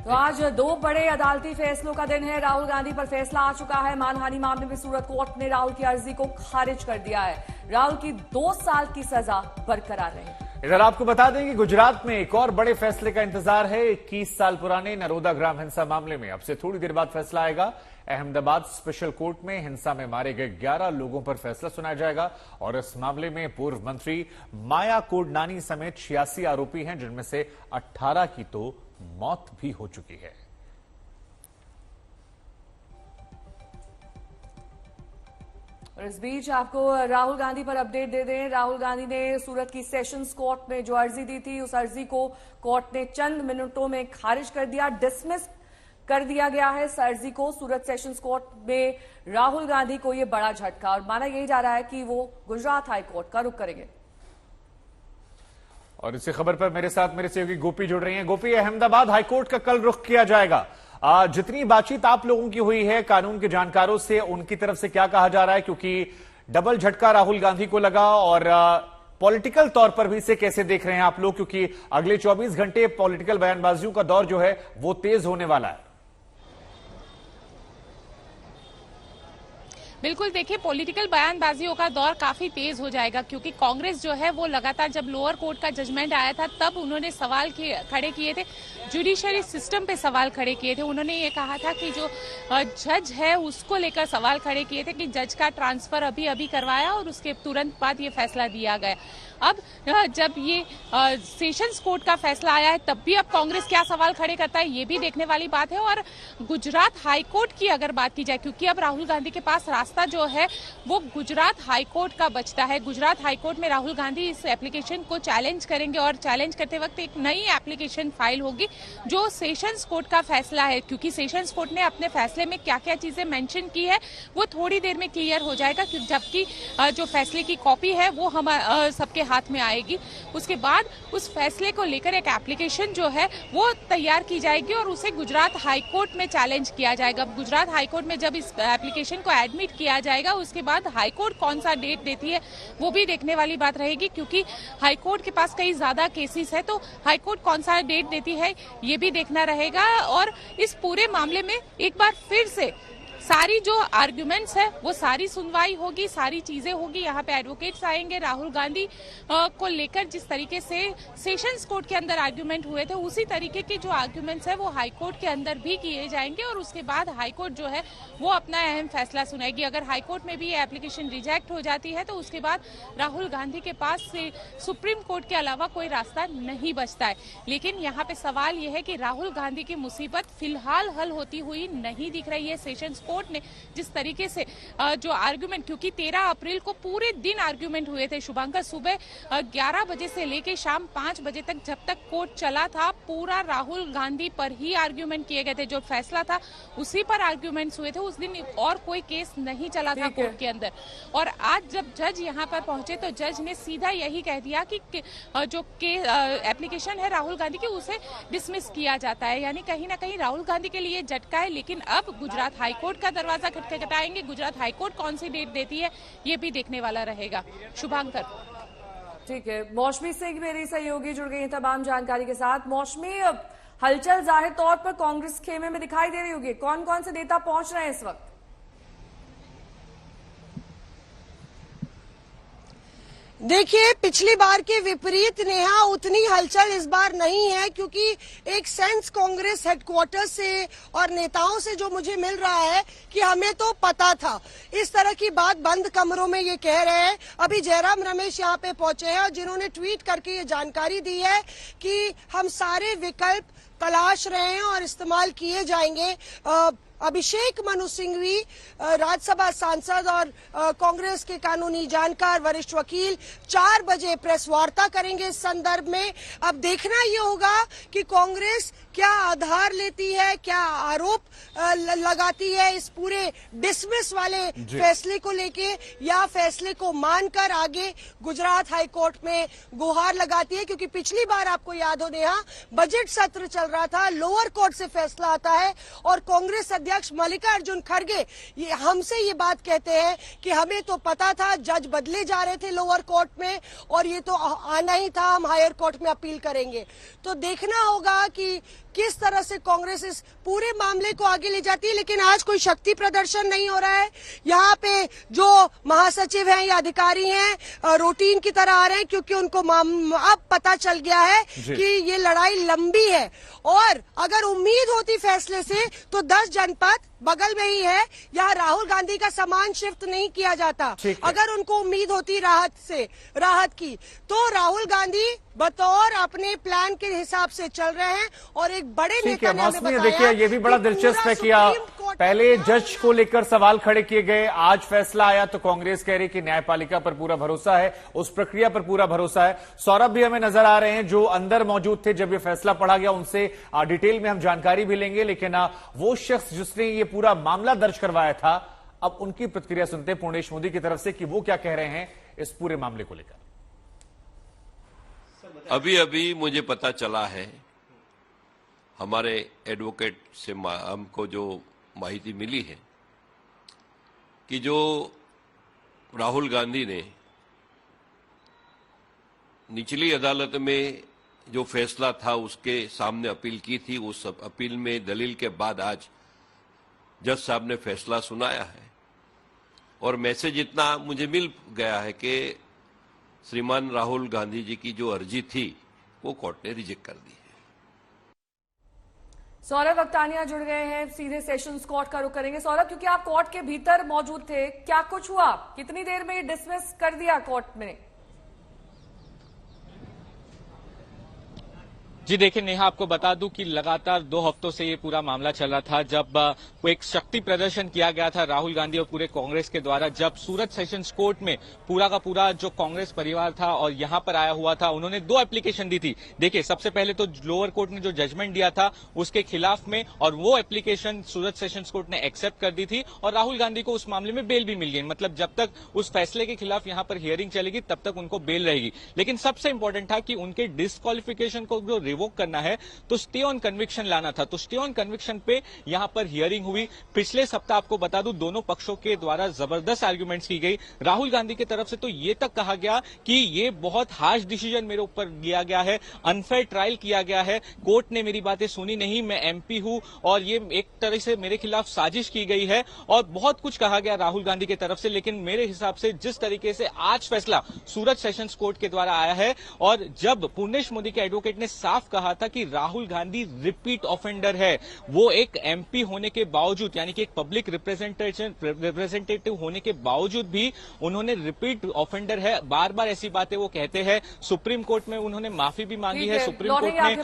तो आज दो बड़े अदालती फैसलों का दिन है। राहुल गांधी पर फैसला आ चुका है। मानहानि मामले में सूरत कोर्ट ने राहुल की अर्जी को खारिज कर दिया है। राहुल की 2 साल की सजा बरकरार रही। इधर आपको बता दें कि गुजरात में एक और बड़े फैसले का इंतजार है। 21 साल पुराने नरोदा ग्राम हिंसा मामले में अब से थोड़ी देर बाद फैसला आएगा। अहमदाबाद स्पेशल कोर्ट में हिंसा में मारे गए 11 लोगों पर फैसला सुनाया जाएगा और इस मामले में पूर्व मंत्री माया कोडनानी समेत 86 आरोपी हैं, जिनमें से 18 की तो मौत भी हो चुकी है। और इस बीच आपको राहुल गांधी पर अपडेट दे दें। राहुल गांधी ने सूरत की सेशंस कोर्ट में जो अर्जी दी थी, उस अर्जी को कोर्ट ने चंद मिनटों में खारिज कर दिया, डिसमिस कर दिया गया है इस अर्जी को। सूरत सेशंस कोर्ट में राहुल गांधी को यह बड़ा झटका, और माना यही जा रहा है कि वो गुजरात हाई कोर्ट का रुख करेंगे। और इसी खबर पर मेरे साथ मेरे सहयोगी गोपी जुड़ रही हैं। गोपी, अहमदाबाद हाईकोर्ट का कल रुख किया जाएगा। जितनी बातचीत आप लोगों की हुई है कानून के जानकारों से, उनकी तरफ से क्या कहा जा रहा है? क्योंकि डबल झटका राहुल गांधी को लगा, और पॉलिटिकल तौर पर भी इसे कैसे देख रहे हैं आप लोग? क्योंकि अगले 24 घंटे पॉलिटिकल बयानबाजियों का दौर जो है वो तेज होने वाला है। बिल्कुल, देखिए, पॉलिटिकल बयानबाजियों का दौर काफी तेज हो जाएगा, क्योंकि कांग्रेस जो है वो लगातार, जब लोअर कोर्ट का जजमेंट आया था तब उन्होंने सवाल खड़े किए थे, जुडिशरी सिस्टम पे सवाल खड़े किए थे। उन्होंने ये कहा था कि जो जज है उसको लेकर सवाल खड़े किए थे कि जज का ट्रांसफर अभी करवाया और उसके तुरंत बाद ये फैसला दिया गया। अब जब ये सेशंस कोर्ट का फैसला आया है तब भी अब कांग्रेस क्या सवाल खड़े करता है, ये भी देखने वाली बात है। और गुजरात हाईकोर्ट की अगर बात की जाए, क्योंकि अब राहुल गांधी के पास रास्ता जो है वो गुजरात हाईकोर्ट का बचता है। गुजरात हाईकोर्ट में राहुल गांधी इस एप्लीकेशन को चैलेंज करेंगे, और चैलेंज करते वक्त एक नई एप्लीकेशन फाइल होगी जो सेशंस कोर्ट का फैसला है। क्योंकि सेशंस कोर्ट ने अपने फैसले में क्या क्या चीजें मेंशन की है वो थोड़ी देर में क्लियर हो जाएगा, जबकि जो फैसले की कॉपी है वो हम सबके हाथ में आएगी। उसके बाद उस फैसले को लेकर एक एप्लीकेशन जो है वो तैयार की जाएगी और उसे गुजरात हाईकोर्ट में चैलेंज किया जाएगा। गुजरात हाईकोर्ट में जब इस एप्लीकेशन को एडमिट किया जाएगा, उसके बाद हाईकोर्ट कौन सा डेट देती है वो भी देखने वाली बात रहेगी, क्योंकि हाईकोर्ट के पास कई ज्यादा केसेस है, तो हाईकोर्ट कौन सा डेट देती है ये भी देखना रहेगा। और इस पूरे मामले में एक बार फिर से सारी जो आर्ग्यूमेंट्स है वो सारी सुनवाई होगी, सारी चीजें होगी। यहाँ पे एडवोकेट्स आएंगे। राहुल गांधी को लेकर जिस तरीके से सेशंस कोर्ट के अंदर आर्ग्यूमेंट हुए थे, उसी तरीके के जो आर्ग्यूमेंट्स है वो हाई कोर्ट के अंदर भी किए जाएंगे, और उसके बाद हाई कोर्ट जो है वो अपना अहम फैसला सुनाएगी। अगर हाई कोर्ट में भी ये एप्लीकेशन रिजेक्ट हो जाती है तो उसके बाद राहुल गांधी के पास से सुप्रीम कोर्ट के अलावा कोई रास्ता नहीं बचता है। लेकिन यहाँ पे सवाल ये है कि राहुल गांधी की मुसीबत फिलहाल हल होती हुई नहीं दिख रही है। सेशंस कोर्ट ने जिस तरीके से जो आर्गुमेंट, क्योंकि 13 अप्रैल को पूरे दिन आर्गुमेंट हुए थे शुभंकर, सुबह 11 बजे से लेकर शाम 5 बजे तक जब तक कोर्ट चला था, पूरा राहुल गांधी पर ही आर्गुमेंट किए गए थे। जो फैसला था उसी पर आर्गुमेंट्स हुए थे। उस दिन और कोई केस नहीं चला था कोर्ट के अंदर। और आज जब जज यहाँ पर पहुंचे तो जज ने सीधा यही कह दिया कि जो एप्लीकेशन है राहुल गांधी की उसे डिसमिस किया जाता है। यानी कहीं ना कहीं राहुल गांधी के लिए झटका है। लेकिन अब गुजरात हाईकोर्ट का दरवाजा खटखटाएंगे। गुजरात हाईकोर्ट कौन सी डेट देती है ये भी देखने वाला रहेगा। शुभांकर। ठीक है, मौसमी सिंह मेरी सहयोगी जुड़ गई है तमाम जानकारी के साथ। मौसमी, हलचल जाहिर तौर पर कांग्रेस खेमे में दिखाई दे रही होगी। कौन कौन से नेता पहुंच रहे हैं इस वक्त? देखिए, पिछली बार के विपरीत नेहा उतनी हलचल इस बार नहीं है, क्योंकि एक सेंस कांग्रेस हेडक्वार्टर से और नेताओं से जो मुझे मिल रहा है कि हमें तो पता था। इस तरह की बात बंद कमरों में ये कह रहे हैं। अभी जयराम रमेश यहाँ पे पहुंचे हैं और जिन्होंने ट्वीट करके ये जानकारी दी है कि हम सारे विकल्प तलाश रहे हैं और इस्तेमाल किए जाएंगे। अभिषेक मनु सिंघवी, राज्यसभा सांसद और कांग्रेस के कानूनी जानकार, वरिष्ठ वकील, 4 बजे प्रेस वार्ता करेंगे इस संदर्भ में। अब देखना ये होगा कि कांग्रेस क्या आधार लेती है, क्या आरोप लगाती है इस पूरे डिसमिस वाले फैसले को लेके, या फैसले को मानकर आगे गुजरात हाई कोर्ट में गुहार लगाती है। क्योंकि पिछली बार आपको याद हो नेहा, बजट सत्र चल रहा था, लोअर कोर्ट से फैसला आता है और कांग्रेस अध्यक्ष मल्लिकार्जुन खड़गे हमसे ये बात कहते हैं कि हमें तो पता था, जज बदले जा रहे थे लोअर कोर्ट में और ये तो आना ही था, हम हायर कोर्ट में अपील करेंगे। तो देखना होगा कि किस तरह से कांग्रेस इस पूरे मामले को आगे ले जाती है। लेकिन आज कोई शक्ति प्रदर्शन नहीं हो रहा है। यहाँ पे जो महासचिव हैं या अधिकारी हैं रूटीन की तरह आ रहे हैं, क्योंकि उनको अब पता चल गया है कि ये लड़ाई लंबी है। और अगर उम्मीद होती फैसले से तो 10 जनपद बगल में ही है, यहाँ राहुल गांधी का सामान शिफ्ट नहीं किया जाता। अगर उनको उम्मीद होती राहत की, तो राहुल गांधी बतौर अपने प्लान के हिसाब से चल रहे हैं। और एक बड़े नेता ने हमें बताया, देखिए ये भी बड़ा दिलचस्प है कि पहले जज को लेकर सवाल खड़े किए गए, आज फैसला आया तो कांग्रेस कह रही कि न्यायपालिका पर पूरा भरोसा है, उस प्रक्रिया पर पूरा भरोसा है। सौरभ भी हमें नजर आ रहे हैं जो अंदर मौजूद थे जब ये फैसला पढ़ा गया, उनसे डिटेल में हम जानकारी भी लेंगे। लेकिन वो शख्स जिसने ये पूरा मामला दर्ज करवाया था, अब उनकी प्रतिक्रिया सुनते हैं पूर्णेश मोदी की तरफ से कि वो क्या कह रहे हैं इस पूरे मामले को लेकर। अभी अभी मुझे पता चला है, हमारे एडवोकेट से हमको जो माहिती मिली है कि जो राहुल गांधी ने निचली अदालत में जो फैसला था उसके सामने अपील की थी, उस अपील में दलील के बाद आज जज साहब ने फैसला सुनाया है। और मैसेज इतना मुझे मिल गया है कि श्रीमान राहुल गांधी जी की जो अर्जी थी वो कोर्ट ने रिजेक्ट कर दी है। सौरभ अक्तानिया जुड़ गए हैं, सीधे सेशंस कोर्ट का रुख करेंगे। सौरभ, क्योंकि आप कोर्ट के भीतर मौजूद थे, क्या कुछ हुआ, कितनी देर में ये डिसमिस कर दिया कोर्ट ने? जी देखिए नेहा, आपको बता दूं कि लगातार 2 हफ्तों से ये पूरा मामला चल रहा था। जब एक शक्ति प्रदर्शन किया गया था राहुल गांधी और पूरे कांग्रेस के द्वारा, जब सूरत सेशंस कोर्ट में पूरा का पूरा जो कांग्रेस परिवार था और यहां पर आया हुआ था, उन्होंने 2 एप्लीकेशन दी थी। देखिए सबसे पहले तो लोअर कोर्ट ने जो जजमेंट दिया था उसके खिलाफ में, और वो एप्लीकेशन सूरत सेशंस कोर्ट ने एक्सेप्ट कर दी थी और राहुल गांधी को उस मामले में बेल भी मिल गई। मतलब जब तक उस फैसले के खिलाफ यहां पर हियरिंग चलेगी तब तक उनको बेल रहेगी। लेकिन सबसे इंपॉर्टेंट था कि उनके डिस्क्वालिफिकेशन को जो रिवोक करना है तो स्टे ऑन कन्विक्शन लाना था। तो स्टे ऑन कन्विक्शन पे यहां पर हियरिंग हुई। पिछले सप्ताह आपको बता दूं दोनों पक्षों के द्वारा जबरदस्त आर्ग्यूमेंट्स की गई। राहुल गांधी की तरफ से तो ये तक कहा गया कि ये बहुत हार्श डिसीजन मेरे ऊपर लिया गया है, अनफेयर ट्रायल किया गया है, कोर्ट ने मेरी बातें सुनी नहीं, मैं एमपी हूं और ये एक तरह से मेरे खिलाफ साजिश की गई है, और बहुत कुछ कहा गया राहुल गांधी की तरफ से। लेकिन मेरे हिसाब से जिस तरीके से आज फैसला सूरत सेशंस कोर्ट के द्वारा आया है, और जब पूर्णेश मोदी के एडवोकेट ने साफ कहा था कि राहुल गांधी रिपीट ऑफेंडर है, वो एक एमपी होने के बावजूद, यानी कि एक पब्लिक रिप्रेजेंटेटिव होने के बावजूद भी उन्होंने रिपीट ऑफेंडर है, बार बार ऐसी बातें वो कहते हैं। सुप्रीम कोर्ट में उन्होंने माफी भी मांगी है, सुप्रीम कोर्ट ने